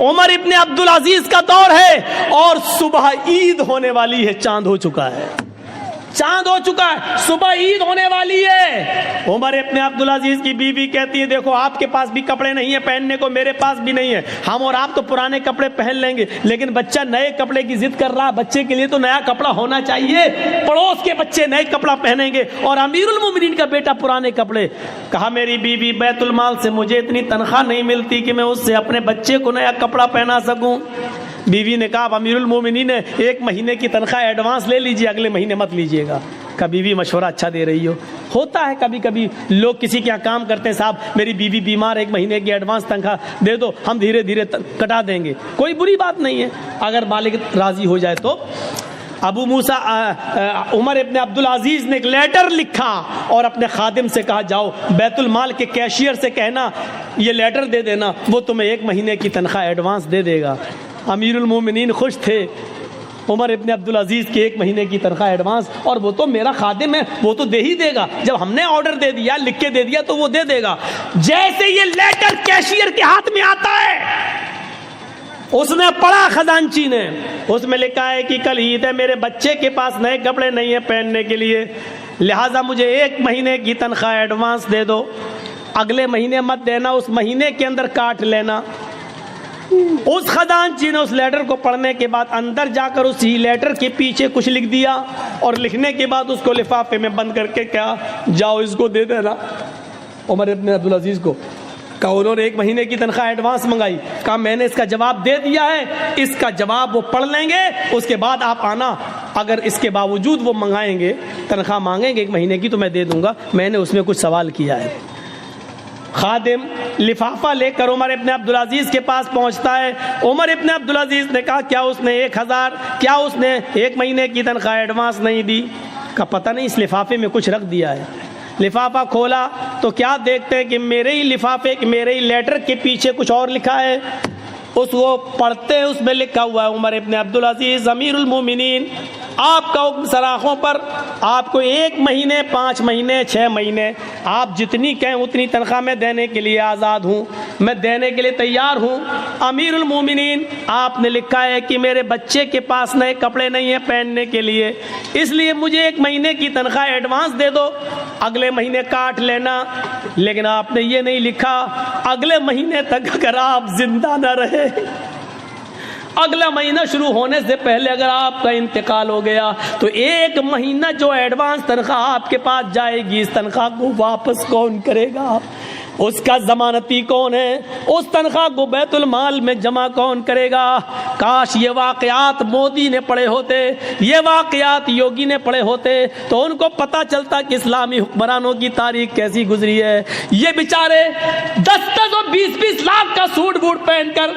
عمر ابن عبدالعزیز کا دور ہے اور صبح عید ہونے والی ہے، چاند ہو چکا ہے، چاند ہو چکا ہے، صبح عید ہونے والی ہے۔ عمر ابن عبدالعزیز کی بیوی کہتی ہے دیکھو آپ کے پاس بھی کپڑے نہیں ہیں پہننے کو، میرے پاس بھی نہیں ہے، ہم اور آپ تو پرانے کپڑے پہن لیں گے، لیکن بچہ نئے کپڑے کی ضد کر رہا، بچے کے لیے تو نیا کپڑا ہونا چاہیے، پڑوس کے بچے نئے کپڑا پہنیں گے اور امیر المومنین کا بیٹا پرانے کپڑے۔ کہا میری بیوی بیت المال سے مجھے اتنی تنخواہ نہیں ملتی کہ میں اس سے اپنے بچے کو نیا کپڑا پہنا سکوں۔ بیوی نے کہا امیر المومنین نے 1 مہینے کی تنخواہ ایڈوانس لے لیجئے، اگلے مہینے مت لیجئے گا۔ کہ بیوی مشورہ اچھا دے رہی ہو، ہوتا ہے کبھی کبھی لوگ کسی کے یہاں کام کرتے ہیں، صاحب میری بیوی بیمار 1 مہینے کی ایڈوانس تنخواہ دے دو، ہم دھیرے دھیرے کٹا دیں گے، کوئی بری بات نہیں ہے اگر مالک راضی ہو جائے تو۔ ابو موسیٰ عمر ابن عبدالعزیز نے ایک لیٹر لکھا اور اپنے خادم سے کہا جاؤ بیت المال کے کیشیئر سے کہنا یہ لیٹر دے دینا، وہ تمہیں 1 مہینے کی تنخواہ ایڈوانس دے دے گا۔ امیر المومنین خوش تھے، عمر ابن عبدالعزیز کی 1 مہینے کی تنخواہ ایڈوانس، اور وہ تو میرا خادم ہے، وہ تو دے ہی دے گا، جب ہم نے آرڈر دے دیا لکھ کے دے دیا تو وہ دے دے گا۔ جیسے یہ لیٹر کیشیئر کے ہاتھ میں آتا ہے، اس نے پڑھا خزانچی نے، اس میں لکھا ہے کہ کل عید ہے، میرے بچے کے پاس نئے کپڑے نہیں ہیں پہننے کے لیے، لہٰذا مجھے 1 مہینے کی تنخواہ ایڈوانس دے دو، اگلے مہینے مت دینا، اس مہینے کے اندر کاٹ لینا۔ اس خزانچی نے اس لیٹر کو پڑھنے کے بعد اندر جا کر اسی لیٹر کے پیچھے کچھ لکھ دیا، اور لکھنے کے بعد اس کو لفافے میں بند کر کے کہا جاؤ اس کو دے دینا عمر ابن عبدالعزیز کو۔ کہا انہوں نے 1 مہینے کی تنخواہ ایڈوانس منگائی، کہا میں نے اس کا جواب دے دیا ہے، اس کا جواب وہ پڑھ لیں گے، اس کے بعد آپ آنا، اگر اس کے باوجود وہ منگائیں گے تنخواہ مانگیں گے 1 مہینے کی تو میں دے دوں گا، میں نے اس میں کچھ سوال کیا ہے۔ خادم لفافہ لے کر عمر ابن عبدالعزیز کے پاس پہنچتا ہے۔ عمر ابن عبدالعزیز نے کہا کیا اس نے 1000 کیا اس نے 1 مہینے کی تنخواہ ایڈوانس نہیں دی؟ کا پتہ نہیں، اس لفافے میں کچھ رکھ دیا ہے۔ لفافہ کھولا تو کیا دیکھتے ہیں کہ میرے ہی لفافے میرے ہی لیٹر کے پیچھے کچھ اور لکھا ہے۔ اس کو پڑھتے ہیں، اس میں لکھا ہوا ہے عمر ابن عبدالعزیز امیر المومنین، آپ کا حکم سراخوں پر، آپ کو 1 مہینے 5 مہینے 6 مہینے آپ جتنی کہیں اتنی تنخواہ میں دینے کے لیے آزاد ہوں، میں دینے کے لیے تیار ہوں۔ امیر المومنین آپ نے لکھا ہے کہ میرے بچے کے پاس نئے کپڑے نہیں ہیں پہننے کے لیے، اس لیے مجھے 1 مہینے کی تنخواہ ایڈوانس دے دو، اگلے مہینے کاٹ لینا، لیکن آپ نے یہ نہیں لکھا اگلے مہینے تک اگر آپ زندہ نہ رہے، اگلا مہینہ شروع ہونے سے پہلے اگر آپ کا انتقال ہو گیا تو 1 مہینہ جو ایڈوانس تنخواہ آپ کے پاس جائے گی، اس تنخواہ کو واپس کون کرے گا؟ اس کا ضمانتی کون ہے؟ اس تنخواہ کو بیت المال میں جمع کون کرے گا؟ کاش یہ واقعات مودی نے پڑھے ہوتے، یہ واقعات یوگی نے پڑھے ہوتے تو ان کو پتا چلتا کہ اسلامی حکمرانوں کی تاریخ کیسی گزری ہے۔ یہ بیچارے 10 اور 20 لاکھ کا سوٹ بوٹ پہن کر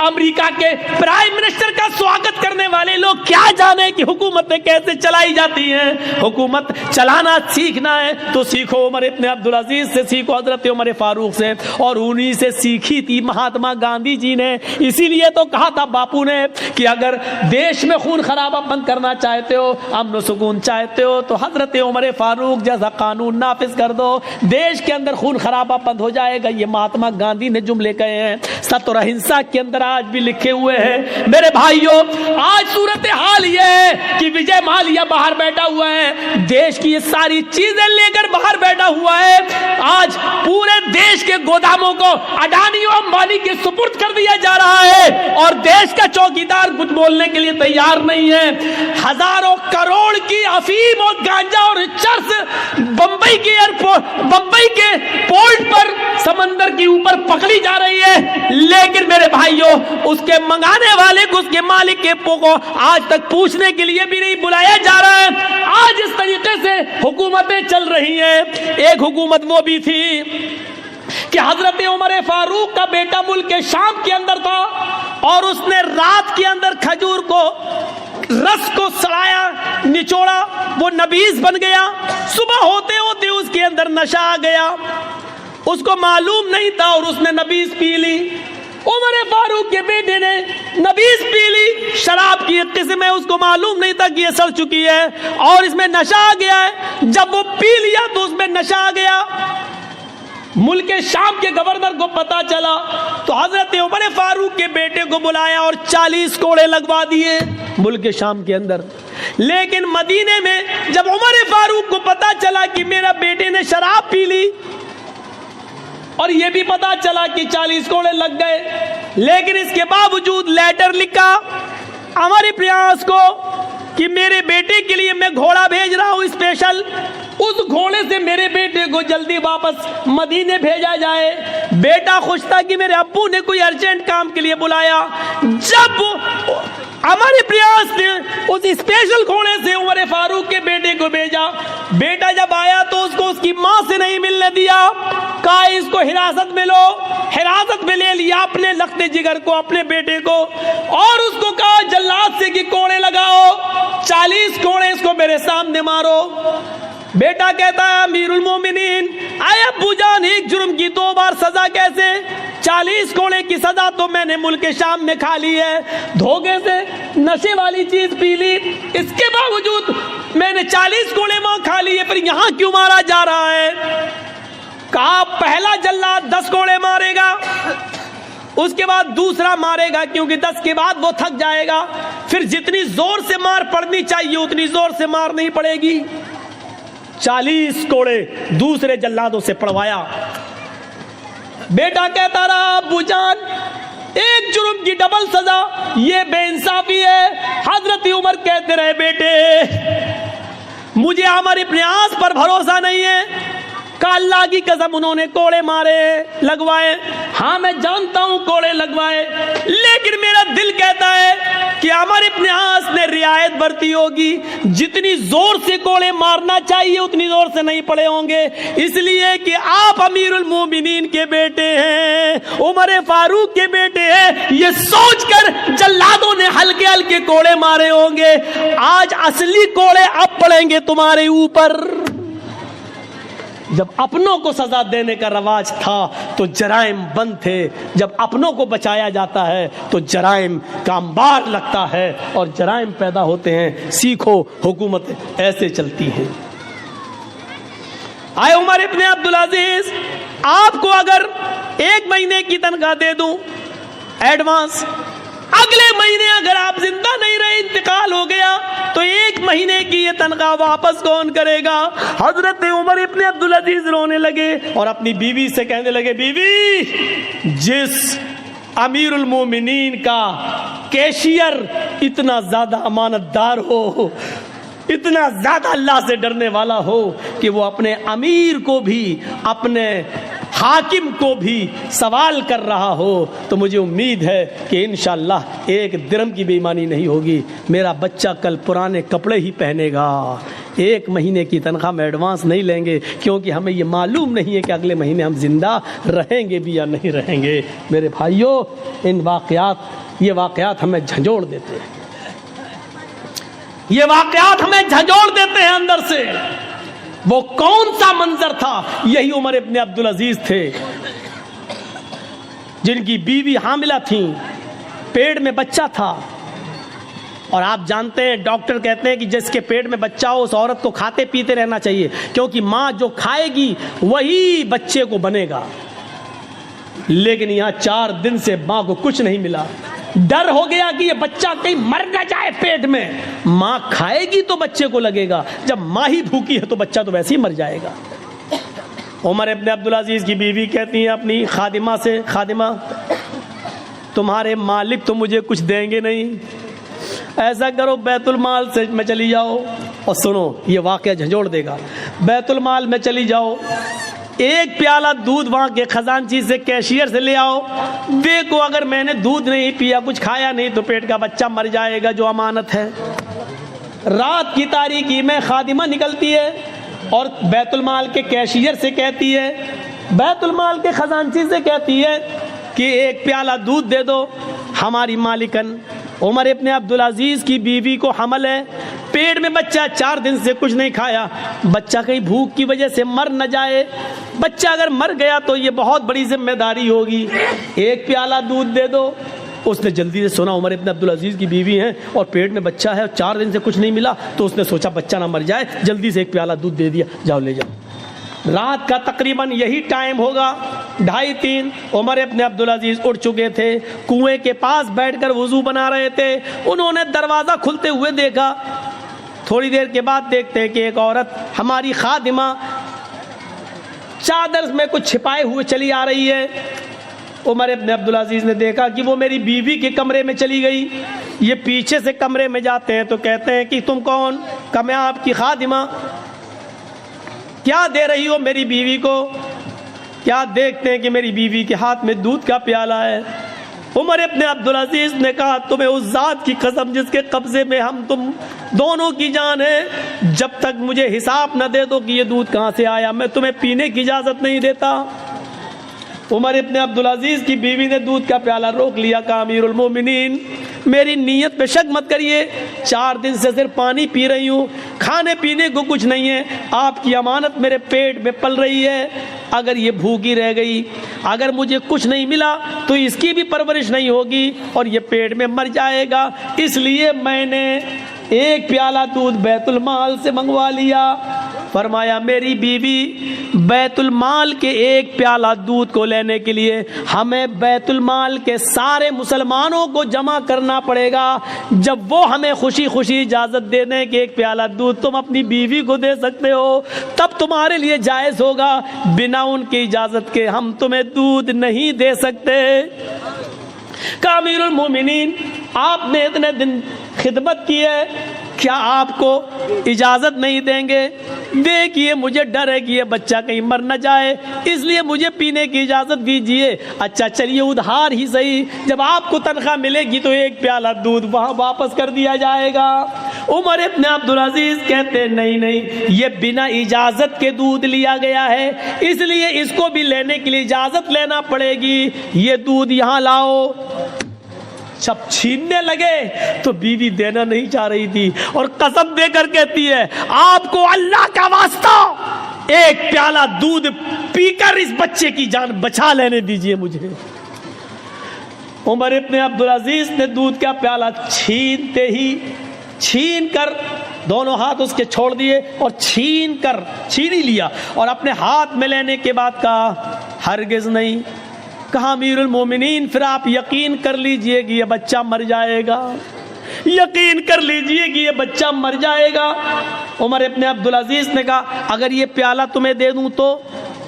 امریکہ کے پرائم منسٹر کا سواگت کرنے والے لوگ کیا جانے کہ حکومتیں کیسے چلائی جاتی ہیں۔ حکومت چلانا سیکھنا ہے تو سیکھو عمر ابن عبدالعزیز سے، سیکھو حضرت عمر فاروق سے، اور انہی سے سیکھی تھی مہاتما گاندھی جی نے۔ اسی لیے تو کہا تھا باپو نے کہ اگر دیش میں خون خرابہ بند کرنا چاہتے ہو، امن و سکون چاہتے ہو تو حضرت عمر فاروق جیسا قانون نافذ کر دو، دیش کے اندر خون خرابہ بند ہو جائے گا۔ یہ مہاتما گاندھی نے جملے کہے ہیں، ستر اہنسا کے اندر آج بھی لکھے ہوئے ہیں۔ میرے بھائیوں آج صورتحال یہ ہے کہ وجے مالیا باہر بیٹھا ہوا ہے، دیش کی یہ ساری چیزیں لے کر باہر بیٹھا ہوا ہے، آج پورے دیش کے گوداموں کو اڈانی و امبانی کے سپرد کر دیا جا رہا ہے، اور دیش کا چوکیدار کچھ بولنے کے لیے تیار نہیں ہے۔ ہزاروں کروڑ کی افیم اور گانجا اور چرس بمبئی کے پورٹ پر سمندر کے اوپر پکڑی جا رہی ہے، لیکن میرے بھائیوں اس کے منگانے والے کو، اس کے مالک کے کو آج تک پوچھنے کے لیے بھی نہیں بلایا جا رہا ہے۔ آج اس طریقے سے حکومتیں چل رہی ہیں۔ ایک حکومت وہ بھی تھی کہ حضرت عمر فاروق کا بیٹا ملک شام کے اندر تھا اور اس نے رات کے اندر کھجور کو رس کو سڑایا، نچوڑا، وہ نبیذ بن گیا، صبح ہوتے ہوتے اس کے اندر نشہ آ گیا، اس کو معلوم نہیں تھا اور اس نے نبیذ پی لی۔ عمر فاروق کے بیٹے نے نبیذ پی لی، شراب کی ایک قسم ہے، اس کو معلوم نہیں تھا کہ یہ سڑ چکی ہے اور اس میں نشہ آ گیا ہے۔ جب وہ پی لیا تو اس میں نشہ آ گیا، ملک شام کے گورنر کو پتا چلا تو حضرت عمر فاروق کے بیٹے کو بلایا اور 40 کوڑے لگوا دیے ملک شام کے اندر. لیکن مدینے میں جب عمر فاروق کو پتا چلا کہ میرا بیٹے نے شراب پی لی اور یہ بھی پتا چلا کہ 40 کوڑے لگ گئے، لیکن اس کے باوجود لیٹر لکھا عمر ابن عاص کو کہ میرے بیٹے کے لیے میں گھوڑا بھیج رہا ہوں اسپیشل، اس گھوڑے سے میرے بیٹے کو جلدی واپس مدینے بھیجا جائے. بیٹا خوش تھا کہ میرے ابو نے کوئی ارجنٹ کام کے لیے بلایا. جب عمر ابن عاص نے اس اسپیشل گھوڑے سے عمر فاروق کے بیٹے کو بھیجا، بیٹا جب آیا تو اس کو اس کی ماں سے نہیں ملنے دیا، کہا اس کو حراست میں لو. حراست میں لے لیا اپنے لخت جگر کو، اپنے بیٹے کو، اور اس کو کہا جلاد سے کہ کوڑے لگاؤ، 40 کوڑے اس کو میرے سامنے مارو. بیٹا کہتا ہے امیر المومنین اے ابو جان، ایک جرم کی 2 بار سزا کیسے؟ 40 کوڑے کی سزا تو میں نے ملک شام میں کھا لی ہے، دھوکے سے نشے والی چیز پی لی، اس کے باوجود میں نے 40 کوڑے وہاں کھا لیے، پھر یہاں کیوں مارا جا رہا ہے؟ کہا پہلا جلاد 10 کوڑے مارے گا، اس کے بعد دوسرا مارے گا، کیونکہ 10 کے بعد وہ تھک جائے گا، پھر جتنی زور سے مار پڑنی چاہیے اتنی زور سے مار نہیں پڑے گی. 40 کوڑے دوسرے جلادوں سے پڑوایا. بیٹا کہتا رہا ابو جان ایک جرم کی ڈبل سزا، یہ بے انصافی ہے. حضرت عمر کہتے رہے بیٹے مجھے عمر ابن عاص پر بھروسہ نہیں ہے. کہ اللہ کی قسم انہوں نے کوڑے مارے لگوائے، ہاں میں جانتا ہوں کوڑے لگوائے، لیکن میرا دل کہتا ہے کہ عمر ابن عاص نے رعایت برتی ہوگی، جتنی زور سے کوڑے مارنا چاہیے اتنی زور سے نہیں پڑے ہوں گے، اس لیے کہ آپ امیر المومنین کے بیٹے ہیں، عمر فاروق کے بیٹے ہیں، یہ سوچ کر جلادوں نے ہلکے ہلکے کوڑے مارے ہوں گے. آج اصلی کوڑے اب پڑیں گے تمہارے اوپر. جب اپنوں کو سزا دینے کا رواج تھا تو جرائم بند تھے، جب اپنوں کو بچایا جاتا ہے تو جرائم کا انبار لگتا ہے اور جرائم پیدا ہوتے ہیں. سیکھو حکومت ایسے چلتی ہیں. آئے عمر ابن عبدالعزیز آپ کو اگر 1 مہینے کی تنخواہ دے دوں ایڈوانس، اگلے مہینے اگر آپ زندہ نہیں رہے انتقال ہو گیا تو 1 مہینے کی یہ تنخواہ واپس کون کرے گا؟ حضرت عمر ابن عبدالعزیز رونے لگے اور اپنی بیوی سے کہنے لگے بیوی جس امیر المومنین کا کیشیئر اتنا زیادہ امانت دار ہو، اتنا زیادہ اللہ سے ڈرنے والا ہو کہ وہ اپنے امیر کو بھی اپنے حاکم کو بھی سوال کر رہا ہو، تو مجھے امید ہے کہ انشاءاللہ 1 درم کی بے ایمانی نہیں ہوگی. میرا بچہ کل پرانے کپڑے ہی پہنے گا. 1 مہینے کی تنخواہ میں ایڈوانس نہیں لیں گے، کیونکہ ہمیں یہ معلوم نہیں ہے کہ اگلے مہینے ہم زندہ رہیں گے بھی یا نہیں رہیں گے. میرے بھائیوں یہ واقعات ہمیں جھنجھوڑ دیتے ہیں، یہ واقعات ہمیں جھنجھوڑ دیتے ہیں اندر سے. وہ کون سا منظر تھا؟ یہی عمر ابن عبدالعزیز تھے جن کی بیوی حاملہ تھیں، پیٹ میں بچہ تھا، اور آپ جانتے ہیں ڈاکٹر کہتے ہیں کہ جس کے پیٹ میں بچہ ہو اس عورت کو کھاتے پیتے رہنا چاہیے، کیونکہ ماں جو کھائے گی وہی بچے کو بنے گا. لیکن یہاں 4 دن سے ماں کو کچھ نہیں ملا. ڈر ہو گیا کہ یہ بچہ کہیں مر نہ جائے پیٹ میں. ماں کھائے گی تو بچے کو لگے گا، جب ماں ہی بھوکی ہے تو بچہ تو ویسے ہی مر جائے گا. عمر ابن عبدالعزیز کی بیوی کہتی ہیں اپنی خادمہ سے، خادمہ تمہارے مالک تو مجھے کچھ دیں گے نہیں، ایسا کرو بیت المال سے میں چلی جاؤ. اور سنو یہ واقعہ جھنجھوڑ دے گا. بیت المال میں چلی جاؤ، 1 پیالہ دودھ وہاں کے خزانچی سے کیشیئر سے لے آؤ، دیکھو اگر میں نے دودھ نہیں پیا کچھ کھایا نہیں تو پیٹ کا بچہ مر جائے گا جو امانت ہے. رات کی تاریکی میں خادمہ نکلتی ہے اور بیت المال کے کیشیئر سے کہتی ہے، بیت المال کے خزانچی سے کہتی ہے کہ 1 پیالہ دودھ دے دو. ہماری مالکن عمر ابن عبدالعزیز کی بیوی کو حمل ہے، پیٹ میں بچہ، 4 دن سے کچھ نہیں کھایا، بچہ کہیں بھوک کی وجہ سے مر نہ جائے. بچہ اگر مر گیا تو یہ بہت بڑی ذمہ داری ہوگی، 1 پیالہ دودھ دے دو. اس نے جلدی سے سنا عمر ابن عبدالعزیز کی بیوی ہیں اور پیٹ میں بچہ ہے اور 4 دن سے کچھ نہیں ملا، تو اس نے سوچا بچہ نہ مر جائے، جلدی سے 1 پیالہ دودھ دے دیا، جاؤ لے جاؤ. رات کا تقریباً یہی ٹائم ہوگا 2:30. عمر ابن عبدالعزیز اٹھ چکے تھے, کنویں کے پاس بیٹھ کر وضو بنا رہے تھے. انہوں نے دروازہ کھلتے ہوئے دیکھا. تھوڑی دیر کے بعد دیکھتے ہیں کہ ایک عورت, ہماری خادمہ, چادر میں کچھ چھپائے ہوئے چلی آ رہی ہے. عمر ابن عبدالعزیز نے دیکھا کہ وہ میری بیوی کے کمرے میں چلی گئی. یہ پیچھے سے کمرے میں جاتے ہیں تو کہتے ہیں کہ تم کون؟ کہ میں آپ کی خادمہ. کیا دے رہی ہو میری بیوی کو؟ کیا دیکھتے ہیں کہ میری بیوی کے ہاتھ میں دودھ کا پیالہ ہے. عمر ابن عبدالعزیز نے کہا تمہیں اس ذات کی قسم جس کے قبضے میں ہم تم دونوں کی جان ہے, جب تک مجھے حساب نہ دے دو کہ یہ دودھ کہاں سے آیا, میں تمہیں پینے کی اجازت نہیں دیتا. عمر ابن عبدالعزیز کی بیوی نے دودھ کا پیالہ روک لیا. کہا امیر المومنین میری نیت پہ شک مت کریے, 4 دن سے صرف پانی پی رہی ہوں, کھانے پینے کو کچھ نہیں ہے. آپ کی امانت میرے پیٹ میں پل رہی ہے. اگر یہ بھوکی رہ گئی, اگر مجھے کچھ نہیں ملا تو اس کی بھی پرورش نہیں ہوگی اور یہ پیٹ میں مر جائے گا. اس لیے میں نے 1 پیالہ دودھ بیت المال سے منگوا لیا. فرمایا میری بیوی, بیت المال کے 1 پیالہ دودھ کو لینے کے لیے ہمیں بیت المال کے سارے مسلمانوں کو جمع کرنا پڑے گا. جب وہ ہمیں خوشی خوشی اجازت دے دیں کہ 1 پیالہ دودھ تم اپنی بیوی کو دے سکتے ہو, تب تمہارے لیے جائز ہوگا. بنا ان کی اجازت کے ہم تمہیں دودھ نہیں دے سکتے. کہ امیر المومنین آپ نے اتنے دن خدمت کی ہے, کیا آپ کو اجازت نہیں دیں گے؟ دیکھیے مجھے ڈر ہے کہ یہ بچہ کہیں مر نہ جائے, اس لیے مجھے پینے کی اجازت دیجیے. اچھا چلیے ادھار ہی صحیح, جب آپ کو تنخواہ ملے گی تو 1 پیالہ دودھ وہاں واپس کر دیا جائے گا. عمر ابن عبدالعزیز کہتے نہیں, یہ بنا اجازت کے دودھ لیا گیا ہے, اس لیے اس کو بھی لینے کے لیے اجازت لینا پڑے گی. یہ دودھ یہاں لاؤ. جب چھیننے لگے تو بیوی دینا نہیں چاہ رہی تھی اور قسم دے کر کہتی ہے آپ کو اللہ کا واسطہ 1 پیالہ دودھ پی کر اس بچے کی جان بچا لینے دیجئے مجھے. عمر ابن عبدالعزیز نے دودھ کا پیالہ چھین کر دونوں ہاتھ اس کے چھوڑ دیے اور چھین ہی لیا اور اپنے ہاتھ میں لینے کے بعد کہا ہرگز نہیں. کہا امیر المومنین پھر آپ یقین کر لیجئے کہ یہ بچہ مر جائے گا, یقین کر لیجئے کہ یہ بچہ مر جائے گا. عمر ابن عبدالعزیز نے کہا اگر یہ پیالہ تمہیں دے دوں تو؟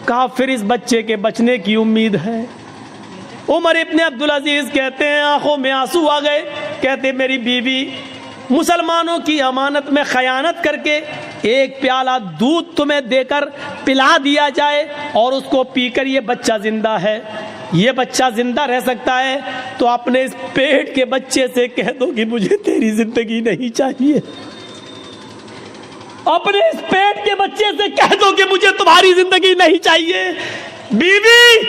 کہا پھر اس بچے کے بچنے کی امید ہے. عمر ابن عبدالعزیز کہتے ہیں آنکھوں میں آنسو آ گئے. کہتے میری بیوی مسلمانوں کی امانت میں خیانت کر کے 1 پیالہ دودھ تمہیں دے کر پلا دیا جائے اور اس کو پی کر یہ بچہ زندہ ہے, یہ بچہ زندہ رہ سکتا ہے, تو اپنے اس پیٹ کے بچے سے کہہ دو کہ مجھے تیری زندگی نہیں چاہیے. اپنے اس پیٹ کے بچے سے کہہ دو کہ مجھے تمہاری زندگی نہیں چاہیے. بیوی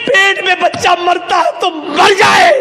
پیٹ میں بچہ مرتا ہے تو مر جائے,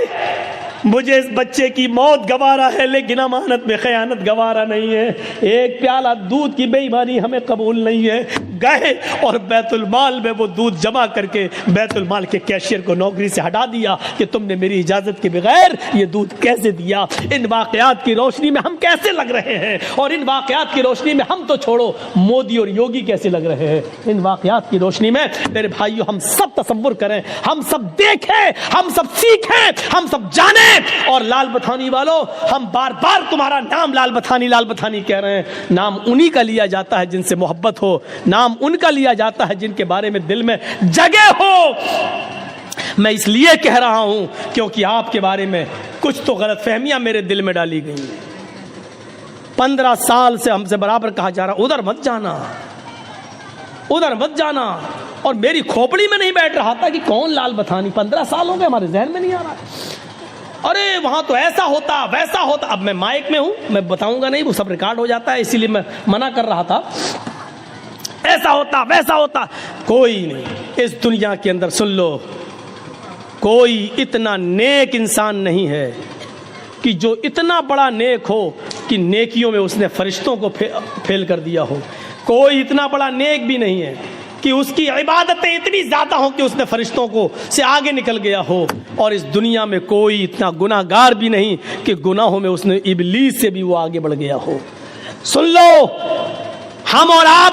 مجھے اس بچے کی موت گوارا ہے لیکن امانت میں خیانت گوارا نہیں ہے. 1 پیالہ دودھ کی بے ایمانی ہمیں قبول نہیں ہے. گئے اور بیت المال میں وہ دودھ جمع کر کے بیت المال کے کیشیئر کو نوکری سے ہٹا دیا کہ تم نے میری اجازت کے بغیر یہ دودھ کیسے دیا. ان واقعات کی روشنی میں ہم کیسے لگ رہے ہیں, اور ان واقعات کی روشنی میں ہم تو چھوڑو مودی اور یوگی کیسے لگ رہے ہیں. ان واقعات کی روشنی میں میرے بھائیو ہم سب تصور کریں, ہم سب دیکھیں, ہم سب سیکھیں, ہم سب جانیں. اور لال بتھانی والوں ہم بار بار تمہارا نام لال بتھانی کہہ رہے ہیں. نام انہی کا لیا جاتا ہے جن سے محبت ہو, نام ان کا لیا جاتا ہے جن کے بارے میں دل میں جگہ ہو. میں اس لیے کہہ رہا ہوں کیونکہ آپ کے بارے میں کچھ تو غلط فہمیاں میرے دل میں ڈالی گئی. 15 سال سے ہم سے برابر کہا جا رہا ادھر مت جانا, اور میری کھوپڑی میں نہیں بیٹھ رہا تھا کہ کون لال بتھانی. 15 سال ہو گئے, ہمارے ذہن میں نہیں آ رہا. ارے وہاں تو ایسا ہوتا ویسا ہوتا. اب میں مائک میں ہوں, میں بتاؤں گا نہیں, وہ سب ریکارڈ ہو جاتا ہے, اسی لیے میں منع کر رہا تھا. ایسا ہوتا ویسا ہوتا, کوئی نہیں اس دنیا کے اندر. سن لو, کوئی اتنا نیک انسان نہیں ہے کہ جو اتنا بڑا نیک ہو کہ نیکیوں میں اس نے فرشتوں کو پھیل کر دیا ہو. کوئی اتنا بڑا نیک بھی نہیں ہے کہ اس کی عبادتیں اتنی زیادہ ہوں کہ اس نے فرشتوں کو سے آگے نکل گیا ہو. اور اس دنیا میں کوئی اتنا گناہ گار بھی نہیں کہ گناہوں میں اس نے ابلیس سے بھی وہ آگے بڑھ گیا ہو. سن لو, ہم اور آپ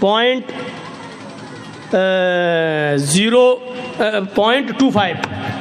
0.25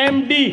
MD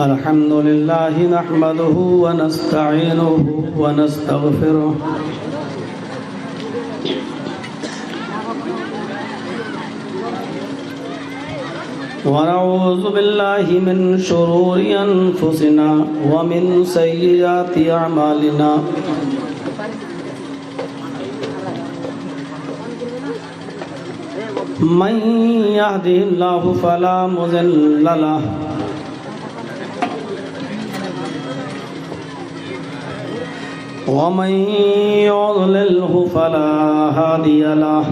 الحمد لله نحمده ونستعينه ونستغفره ونعوذ بالله من شرور أنفسنا ومن سيئات أعمالنا من يهده الله فلا مضل له ومن يضلله فلا هادي له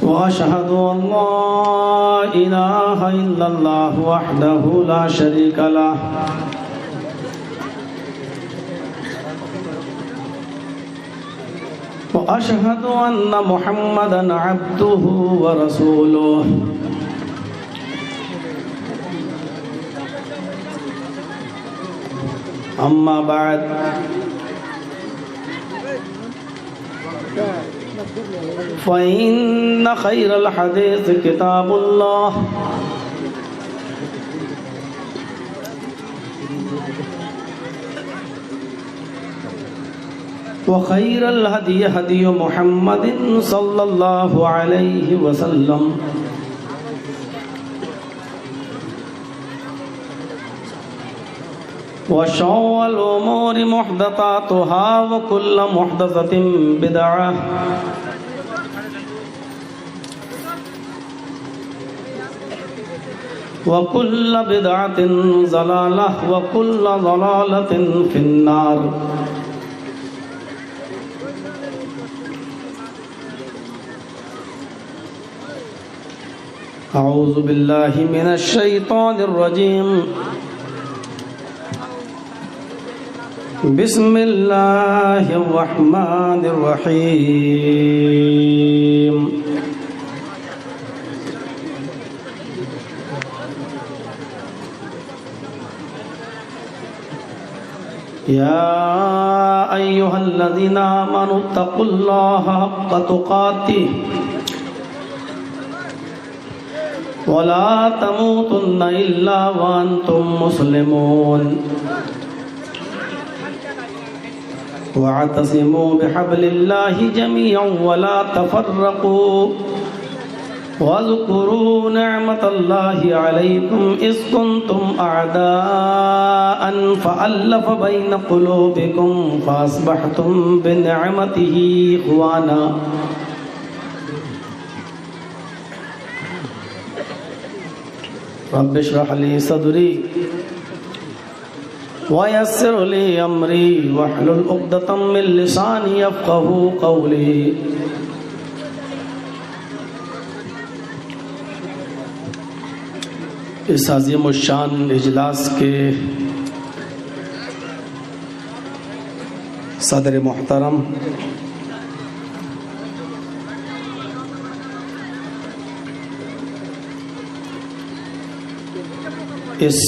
وأشهد أن لا إله إلا الله وحده لا شريك له وأشهد أن محمدًا عبده ورسوله أما بعد فإن خير الحديث كتاب الله وخير الهدي هدي محمد صلى الله عليه وسلم وشر الأمور محدثاتها وكل محدثة بدعة وكل بدعة ضلالة وكل ضلالة في النار أعوذ بالله من الشيطان الرجيم بسم الله الرحمن الرحيم يا أيها الذين آمنوا اتقوا الله حق تقاته ولا تموتن إلا وأنتم مسلمون واعتصموا بحبل الله جميعا ولا تفرقوا واذكروا نعمة الله عليكم إذ كنتم أعداء فألف بين قلوبكم فأصبحتم بنعمته إخوانا رب اشرح لي صدري ويسر لي أمري واحلل عقدة من لساني يفقهوا قولي اس عظیم الشان اجلاس کے صدر محترم اس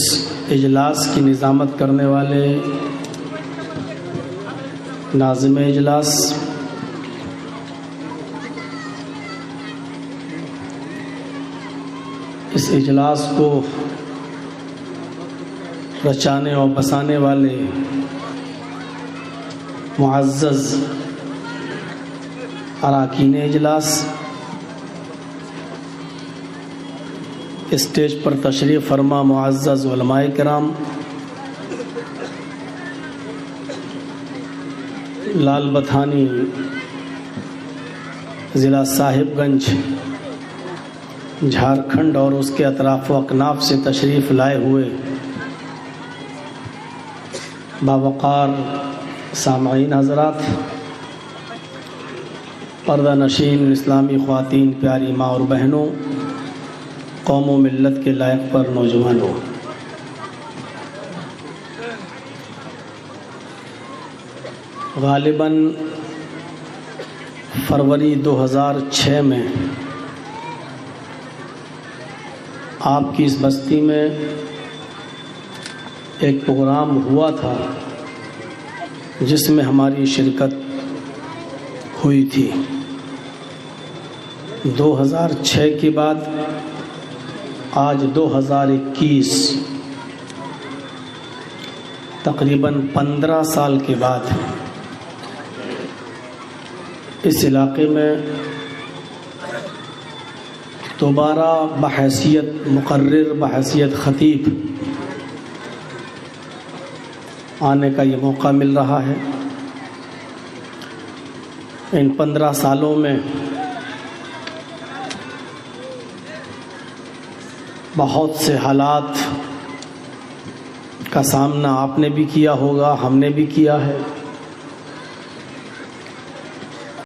اجلاس کی نظامت کرنے والے ناظم اجلاس، اس اجلاس کو رچانے اور بسانے والے معزز اراکین اجلاس، اسٹیج پر تشریف فرما معزز علماء کرام، لال بتھانی ضلع صاحب گنج جھارکھنڈ اور اس کے اطراف و اکناف سے تشریف لائے ہوئے باوقار سامعین حضرات، پردہ نشین اسلامی خواتین، پیاری ماں اور بہنوں، قوم و ملت کے لائق پر نوجوانوں، غالباً فروری 2006 میں آپ کی اس بستی میں ایک پروگرام ہوا تھا جس میں ہماری شرکت ہوئی تھی۔ 2006 کے بعد آج 2021 تقریباً 15 سال کے بعد اس علاقے میں دوبارہ بحیثیت مقرر بحیثیت خطیب آنے کا یہ موقع مل رہا ہے۔ ان 15 سالوں میں بہت سے حالات کا سامنا آپ نے بھی کیا ہوگا، ہم نے بھی کیا ہے۔